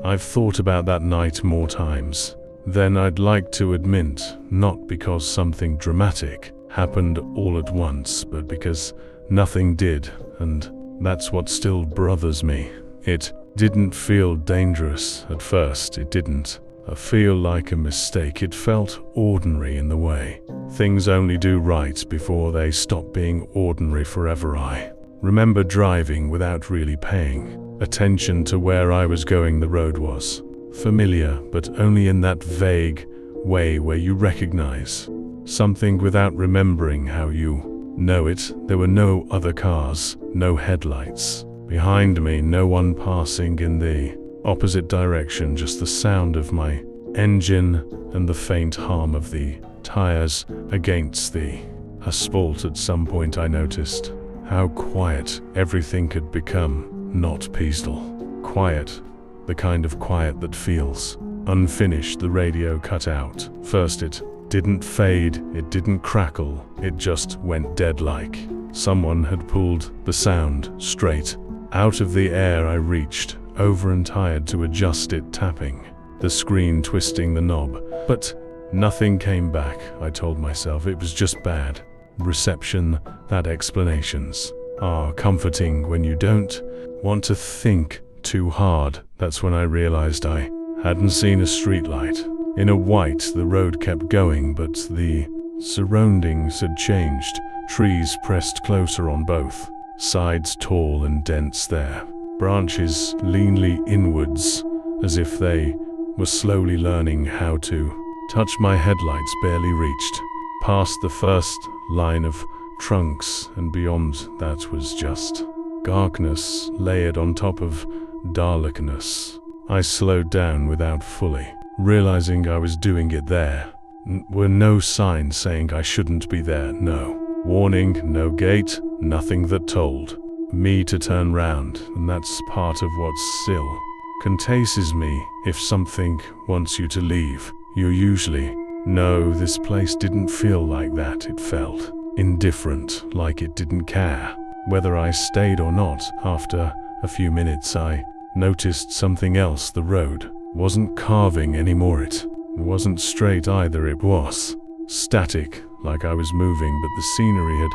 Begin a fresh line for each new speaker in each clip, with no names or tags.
I've thought about that night more times than I'd like to admit, not because something dramatic happened all at once, but because nothing did, and that's what still bothers me. It didn't feel dangerous at first, it didn't feel like a mistake, it felt ordinary in the way things only do right before they stop being ordinary forever. I remember driving without really paying attention to where I was going. The road was familiar, but only in that vague way where you recognize something without remembering how you know it. There were no other cars, no headlights behind me, no one passing in the opposite direction, just the sound of my engine and the faint hum of the tires against the asphalt. At some point I noticed how quiet everything had become, not peaceful. Quiet, the kind of quiet that feels unfinished. The radio cut out. First it didn't fade, it didn't crackle, it just went dead, like someone had pulled the sound straight out of the air. I reached over and tried to adjust it, tapping the screen, twisting the knob, but nothing came back. I told myself it was just bad reception, that explanations are comforting when you don't want to think too hard. That's when I realized I hadn't seen a streetlight. In a white, the road kept going, but the surroundings had changed. Trees pressed closer on both sides, tall and dense, their branches leanly inwards, as if they were slowly learning how to touch. My headlights barely reached past the first line of trunks, and beyond that was just darkness layered on top of darkness. I slowed down without fully realizing I was doing it. There were no signs saying I shouldn't be there, no warning, no gate, nothing that told me to turn round, and that's part of what still contains me. If something wants you to leave, you usually know. This place didn't feel like that. It felt indifferent, like it didn't care whether I stayed or not. After a few minutes I noticed something else. The road wasn't carving anymore. It wasn't straight either. It was static, like I was moving, but the scenery had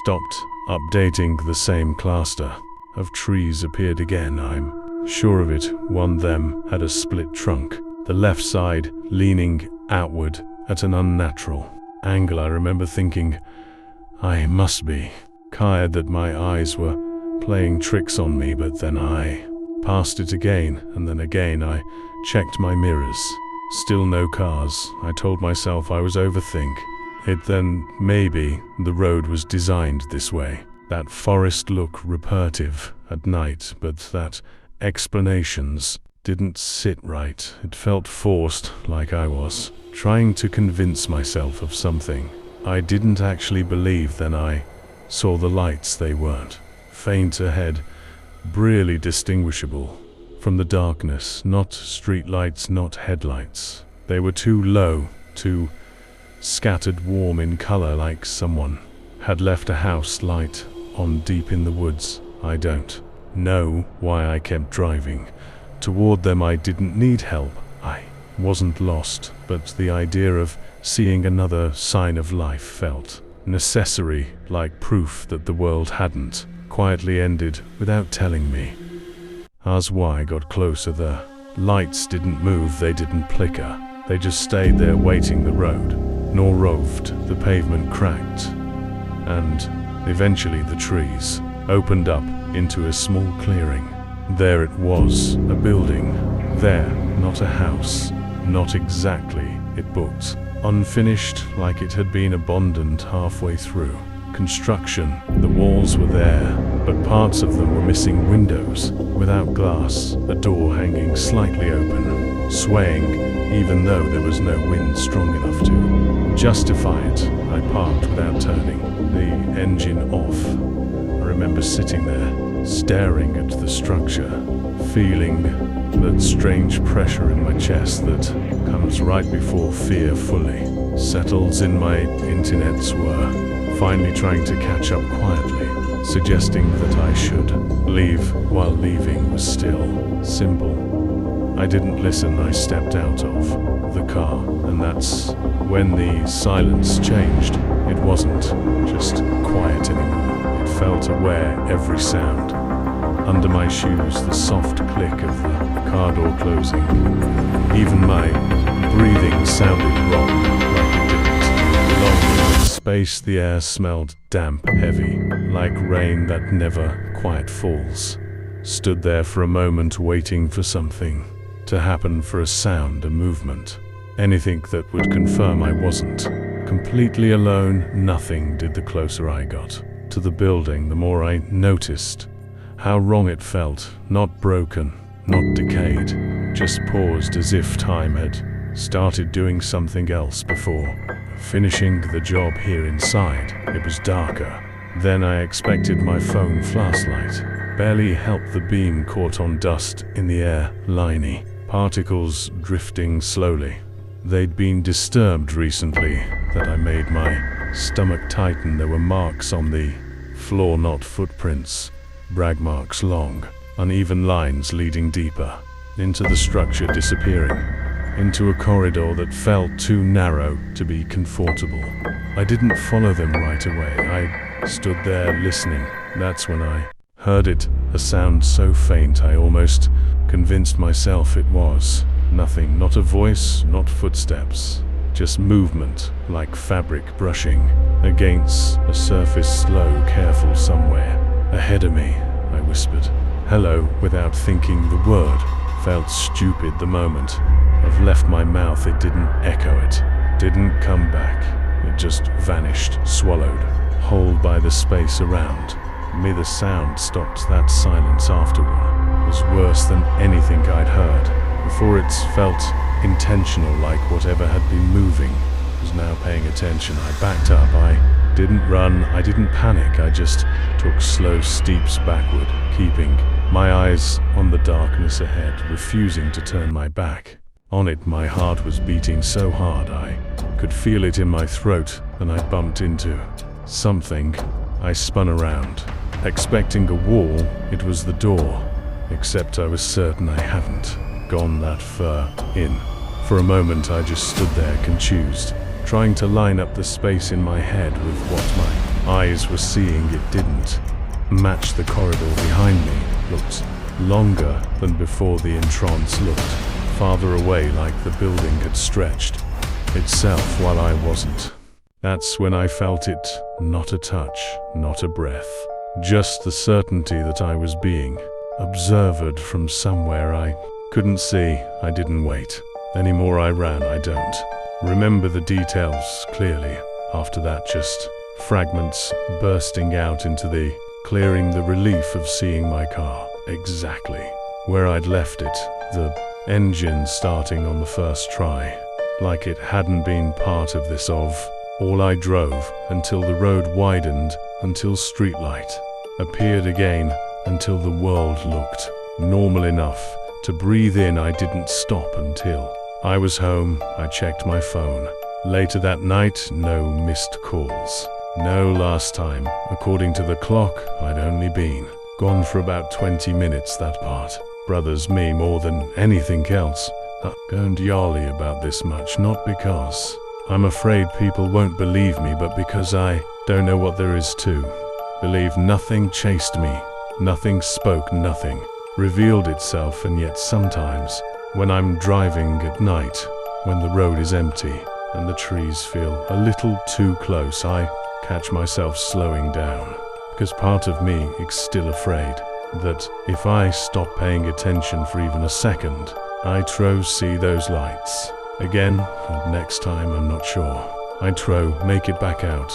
stopped updating. The same cluster of trees appeared again. I'm sure of it. One of them had a split trunk, the left side leaning outward at an unnatural angle. I remember thinking I must be tired, that my eyes were playing tricks on me, but then I passed it again, and then again. I checked my mirrors. Still no cars. I told myself I was overthink it. Then maybe the road was designed this way. That forest look repetitive at night, but that explanations didn't sit right. It felt forced, like I was trying to convince myself of something I didn't actually believe. Then I saw the lights. They weren't faint ahead, barely distinguishable from the darkness. Not street lights, not headlights. They were too low, too scattered, warm in color, like someone had left a house light on deep in the woods. I don't know why I kept driving toward them. I didn't need help. I wasn't lost, but the idea of seeing another sign of life felt necessary, like proof that the world hadn't quietly ended without telling me. As I got closer, the lights didn't move, they didn't flicker. They just stayed there, waiting. The road nor roved, the pavement cracked, and eventually the trees opened up into a small clearing. There it was, a building. There, not a house, not exactly. It looked unfinished, like it had been abandoned halfway through construction. The walls were there, but parts of them were missing. Windows without glass, a door hanging slightly open, swaying even though there was no wind strong enough to justify it. I parked without turning the engine off. I remember sitting there, staring at the structure, feeling that strange pressure in my chest that comes right before fear fully settles in. My internets were finally trying to catch up quietly, suggesting that I should leave, while leaving was still simple. I didn't listen. I stepped out of the car, and that's when the silence changed. It wasn't just quiet anymore. It felt aware, every sound. Under my shoes, the soft click of the car door closing. Even my breathing sounded wrong, like it didn't belong in space. The air smelled damp, heavy, like rain that never quite falls. Stood there for a moment, waiting for something to happen, for a sound, a movement. Anything that would confirm I wasn't completely alone. Nothing did. The closer I got to the building, the more I noticed how wrong it felt. Not broken, not decayed, just paused, as if time had started doing something else before finishing the job here inside. It was darker than I expected. My phone flashlight barely helped. The beam caught on dust in the air, liney particles drifting slowly. They'd been disturbed recently, that I made my stomach tighten. There were marks on the floor, not footprints. Brag marks, long, uneven lines leading deeper into the structure, disappearing into a corridor that felt too narrow to be comfortable. I didn't follow them right away. I stood there listening. That's when I heard it, a sound so faint I almost convinced myself it was nothing. Not a voice, not footsteps, just movement, like fabric brushing against a surface, slow, careful. Somewhere ahead of me, I whispered, "Hello," without thinking the word. Felt stupid the moment I've left my mouth. It didn't echo, it didn't come back. It just vanished, swallowed whole by the space around me. The sound stopped. That silence afterward was worse than anything I'd heard before. It felt intentional, like whatever had been moving was now paying attention. I backed up. I didn't run, I didn't panic. I just took slow steps backward, keeping my eyes on the darkness ahead, refusing to turn my back on it. My heart was beating so hard I could feel it in my throat. Then I bumped into something. I spun around, expecting a wall. It was the door, except I was certain I hadn't gone that far in. For a moment I just stood there, confused, trying to line up the space in my head with what my eyes were seeing. It didn't match. The corridor behind me looked longer than before. The entrance looked farther away, like the building had stretched itself while I wasn't. That's when I felt it. Not a touch, not a breath, just the certainty that I was being observed from somewhere I couldn't see. I didn't wait anymore. I ran. I don't remember the details clearly after that, just fragments bursting out into the clearing, the relief of seeing my car exactly where I'd left it, the engine starting on the first try, like it hadn't been part of this. Of all I drove until the road widened, until streetlight appeared again, until the world looked normal enough to breathe in. I didn't stop until I was home. I checked my phone. Later that night, no missed calls. No last time. According to the clock, I'd only been gone for about 20 minutes. That part bothers me more than anything else. I don't yally about this much, not because I'm afraid people won't believe me, but because I don't know what there is to believe. Nothing chased me. Nothing spoke. Nothing revealed itself. And yet sometimes, when I'm driving at night, when the road is empty and the trees feel a little too close, I catch myself slowing down, because part of me is still afraid that if I stop paying attention for even a second, I see those lights again, and next time I'm not sure I make it back out.